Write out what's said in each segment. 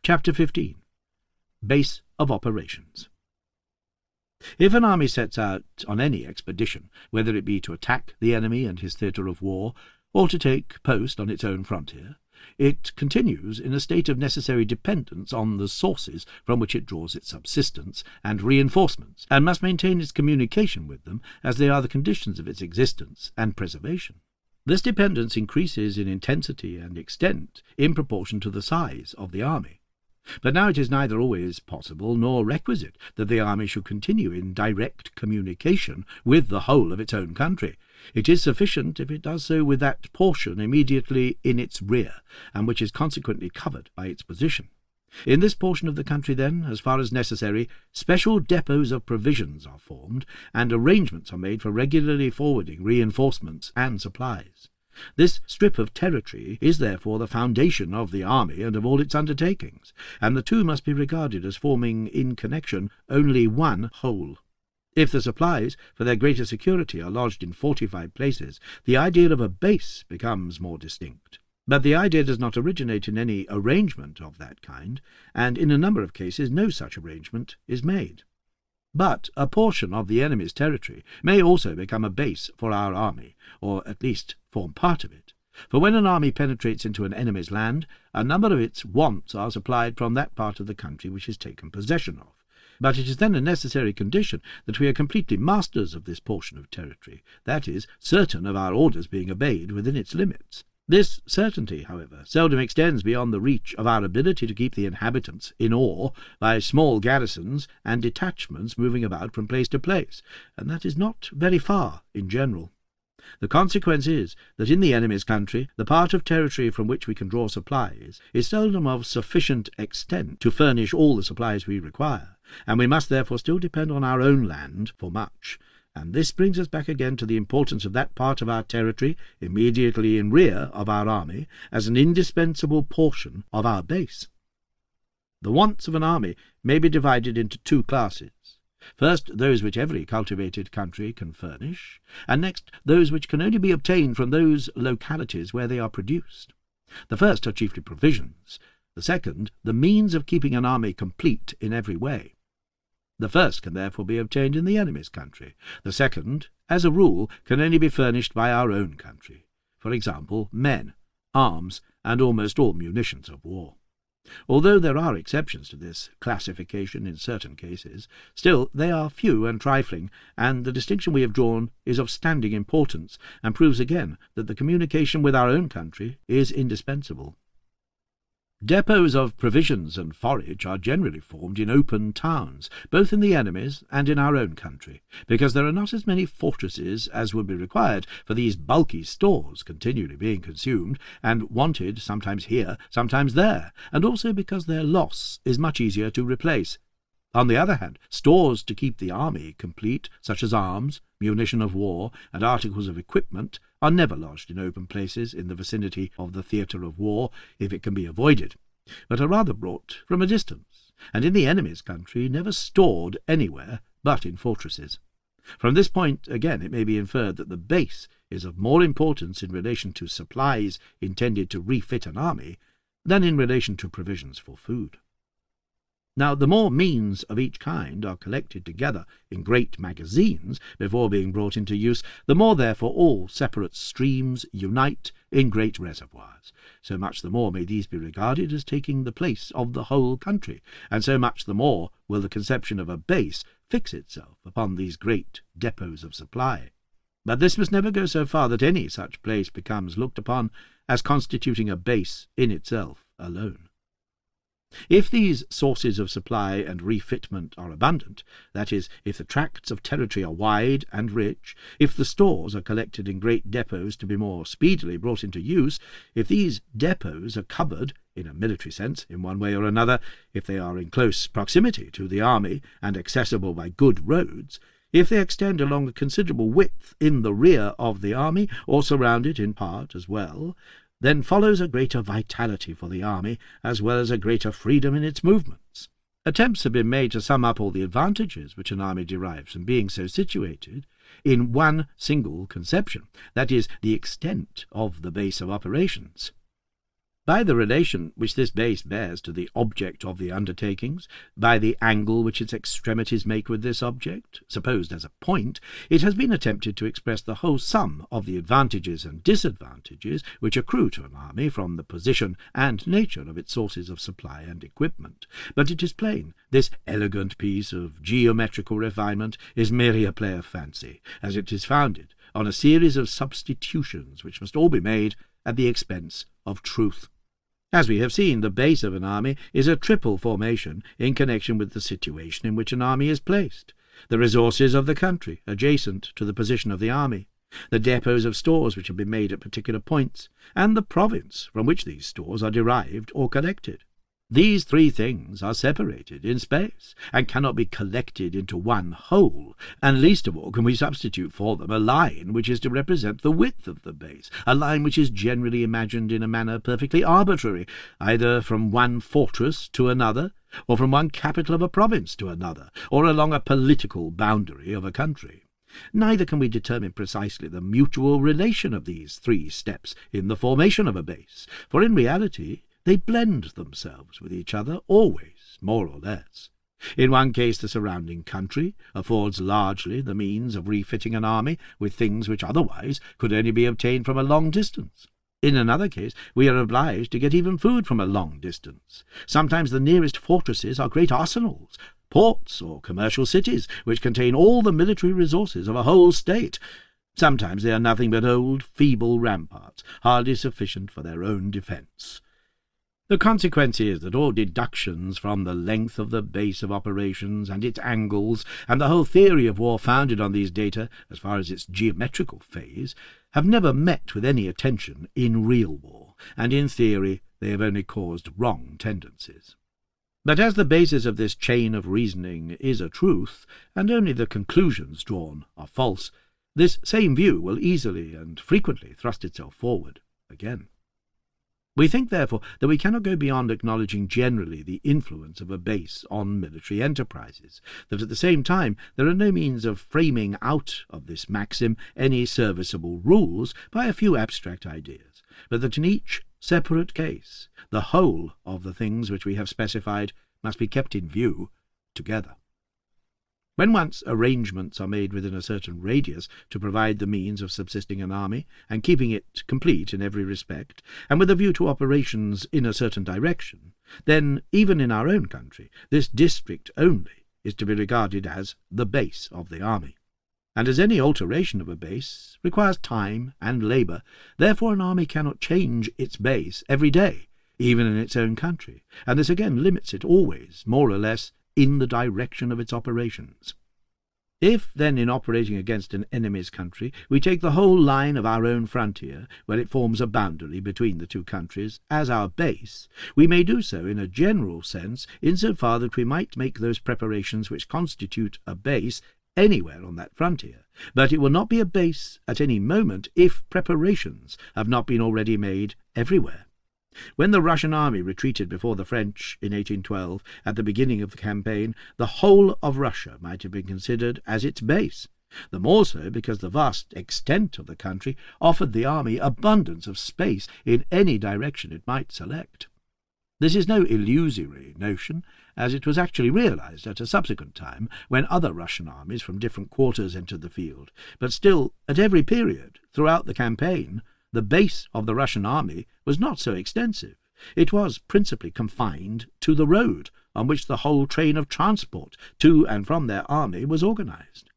Chapter 15. Base of Operations. If an army sets out on any expedition, whether it be to attack the enemy and his theatre of war, or to take post on its own frontier, it continues in a state of necessary dependence on the sources from which it draws its subsistence and reinforcements, and must maintain its communication with them, as they are the conditions of its existence and preservation. This dependence increases in intensity and extent in proportion to the size of the army. But now it is neither always possible nor requisite that the army should continue in direct communication with the whole of its own country. It is sufficient if it does so with that portion immediately in its rear, and which is consequently covered by its position. In this portion of the country, then, as far as necessary, special depots of provisions are formed, and arrangements are made for regularly forwarding reinforcements and supplies. This strip of territory is therefore the foundation of the army and of all its undertakings, and the two must be regarded as forming in connection only one whole. If the supplies, for their greater security, are lodged in fortified places, the idea of a base becomes more distinct. But the idea does not originate in any arrangement of that kind, and in a number of cases no such arrangement is made. But a portion of the enemy's territory may also become a base for our army, or at least form part of it. For when an army penetrates into an enemy's land, a number of its wants are supplied from that part of the country which is taken possession of. But it is then a necessary condition that we are completely masters of this portion of territory, that is, certain of our orders being obeyed within its limits. This certainty, however, seldom extends beyond the reach of our ability to keep the inhabitants in awe by small garrisons and detachments moving about from place to place, and that is not very far in general. The consequence is that in the enemy's country the part of territory from which we can draw supplies is seldom of sufficient extent to furnish all the supplies we require, and we must therefore still depend on our own land for much. And this brings us back again to the importance of that part of our territory immediately in rear of our army as an indispensable portion of our base. The wants of an army may be divided into two classes. First, those which every cultivated country can furnish, and next, those which can only be obtained from those localities where they are produced. The first are chiefly provisions, the second the means of keeping an army complete in every way. The first can therefore be obtained in the enemy's country. The second, as a rule, can only be furnished by our own country. For example, men, arms, and almost all munitions of war. Although there are exceptions to this classification in certain cases, still they are few and trifling, and the distinction we have drawn is of standing importance, and proves again that the communication with our own country is indispensable. Depots of provisions and forage are generally formed in open towns, both in the enemy's and in our own country, because there are not as many fortresses as would be required for these bulky stores continually being consumed, and wanted sometimes here, sometimes there, and also because their loss is much easier to replace. On the other hand, stores to keep the army complete, such as arms, munition of war, and articles of equipment, are never lodged in open places in the vicinity of the theatre of war, if it can be avoided, but are rather brought from a distance, and in the enemy's country never stored anywhere but in fortresses. From this point, again, it may be inferred that the base is of more importance in relation to supplies intended to refit an army than in relation to provisions for food. Now, the more means of each kind are collected together in great magazines before being brought into use, the more therefore all separate streams unite in great reservoirs. So much the more may these be regarded as taking the place of the whole country, and so much the more will the conception of a base fix itself upon these great depots of supply. But this must never go so far that any such place becomes looked upon as constituting a base in itself alone. If these sources of supply and refitment are abundant, that is, if the tracts of territory are wide and rich, if the stores are collected in great depots to be more speedily brought into use, if these depots are covered, in a military sense, in one way or another, if they are in close proximity to the army and accessible by good roads, if they extend along a considerable width in the rear of the army, or surround it in part as well, then follows a greater vitality for the army, as well as a greater freedom in its movements. Attempts have been made to sum up all the advantages which an army derives from being so situated in one single conception, that is, the extent of the base of operations. By the relation which this base bears to the object of the undertakings, by the angle which its extremities make with this object, supposed as a point, it has been attempted to express the whole sum of the advantages and disadvantages which accrue to an army from the position and nature of its sources of supply and equipment. But it is plain, this elegant piece of geometrical refinement is merely a play of fancy, as it is founded on a series of substitutions which must all be made at the expense of truth. As we have seen, the base of an army is a triple formation in connection with the situation in which an army is placed, the resources of the country adjacent to the position of the army, the depots of stores which have been made at particular points, and the province from which these stores are derived or collected. These three things are separated in space, and cannot be collected into one whole, and least of all can we substitute for them a line which is to represent the width of the base, a line which is generally imagined in a manner perfectly arbitrary, either from one fortress to another, or from one capital of a province to another, or along a political boundary of a country. Neither can we determine precisely the mutual relation of these three steps in the formation of a base, for in reality they blend themselves with each other always, more or less. In one case the surrounding country affords largely the means of refitting an army with things which otherwise could only be obtained from a long distance. In another case we are obliged to get even food from a long distance. Sometimes the nearest fortresses are great arsenals, ports or commercial cities, which contain all the military resources of a whole state. Sometimes they are nothing but old, feeble ramparts, hardly sufficient for their own defence. The consequence is that all deductions from the length of the base of operations and its angles, and the whole theory of war founded on these data, as far as its geometrical phase, have never met with any attention in real war, and in theory they have only caused wrong tendencies. But as the basis of this chain of reasoning is a truth, and only the conclusions drawn are false, this same view will easily and frequently thrust itself forward again. We think, therefore, that we cannot go beyond acknowledging generally the influence of a base on military enterprises, that at the same time there are no means of framing out of this maxim any serviceable rules by a few abstract ideas, but that in each separate case the whole of the things which we have specified must be kept in view together. When once arrangements are made within a certain radius to provide the means of subsisting an army, and keeping it complete in every respect, and with a view to operations in a certain direction, then, even in our own country, this district only is to be regarded as the base of the army. And as any alteration of a base requires time and labour, therefore an army cannot change its base every day, even in its own country, and this again limits it always, more or less, in the direction of its operations. If, then, in operating against an enemy's country, we take the whole line of our own frontier, where it forms a boundary between the two countries, as our base, we may do so in a general sense, in so far that we might make those preparations which constitute a base anywhere on that frontier, but it will not be a base at any moment if preparations have not been already made everywhere. When the Russian army retreated before the French in 1812, at the beginning of the campaign, the whole of Russia might have been considered as its base, the more so because the vast extent of the country offered the army abundance of space in any direction it might select. This is no illusory notion, as it was actually realized at a subsequent time, when other Russian armies from different quarters entered the field, but still, at every period, throughout the campaign, the base of the Russian army was not so extensive. It was principally confined to the road, on which the whole train of transport to and from their army was organized.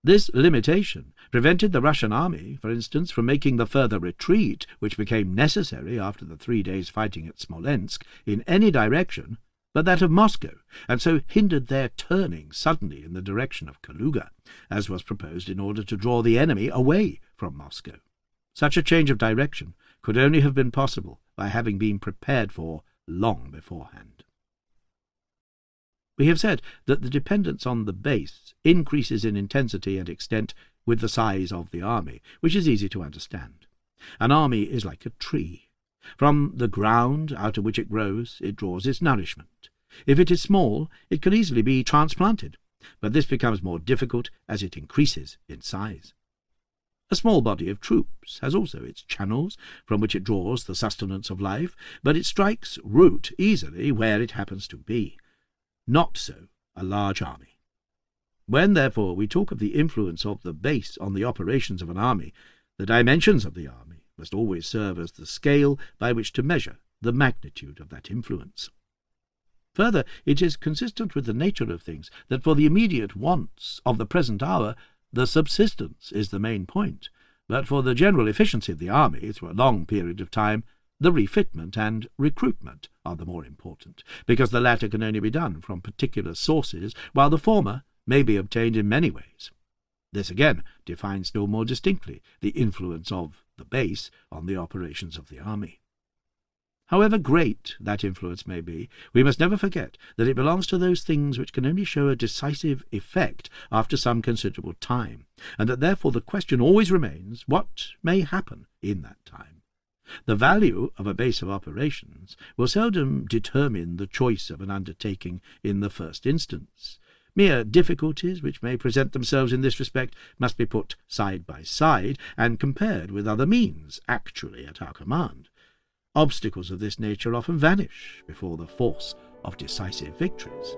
This limitation prevented the Russian army, for instance, from making the further retreat, which became necessary after the 3 days' fighting at Smolensk, in any direction but that of Moscow, and so hindered their turning suddenly in the direction of Kaluga, as was proposed in order to draw the enemy away from Moscow. Such a change of direction could only have been possible by having been prepared for long beforehand. We have said that the dependence on the base increases in intensity and extent with the size of the army, which is easy to understand. An army is like a tree. From the ground out of which it grows, it draws its nourishment. If it is small, it can easily be transplanted, but this becomes more difficult as it increases in size. A small body of troops has also its channels from which it draws the sustenance of life, but it strikes root easily where it happens to be. Not so a large army. When, therefore, we talk of the influence of the base on the operations of an army, the dimensions of the army must always serve as the scale by which to measure the magnitude of that influence. Further, it is consistent with the nature of things that for the immediate wants of the present hour the subsistence is the main point, but for the general efficiency of the army through a long period of time, the refitment and recruitment are the more important, because the latter can only be done from particular sources, while the former may be obtained in many ways. This again defines still more distinctly the influence of the base on the operations of the army. However great that influence may be, we must never forget that it belongs to those things which can only show a decisive effect after some considerable time, and that therefore the question always remains what may happen in that time. The value of a base of operations will seldom determine the choice of an undertaking in the first instance. Mere difficulties which may present themselves in this respect must be put side by side and compared with other means actually at our command. Obstacles of this nature often vanish before the force of decisive victories.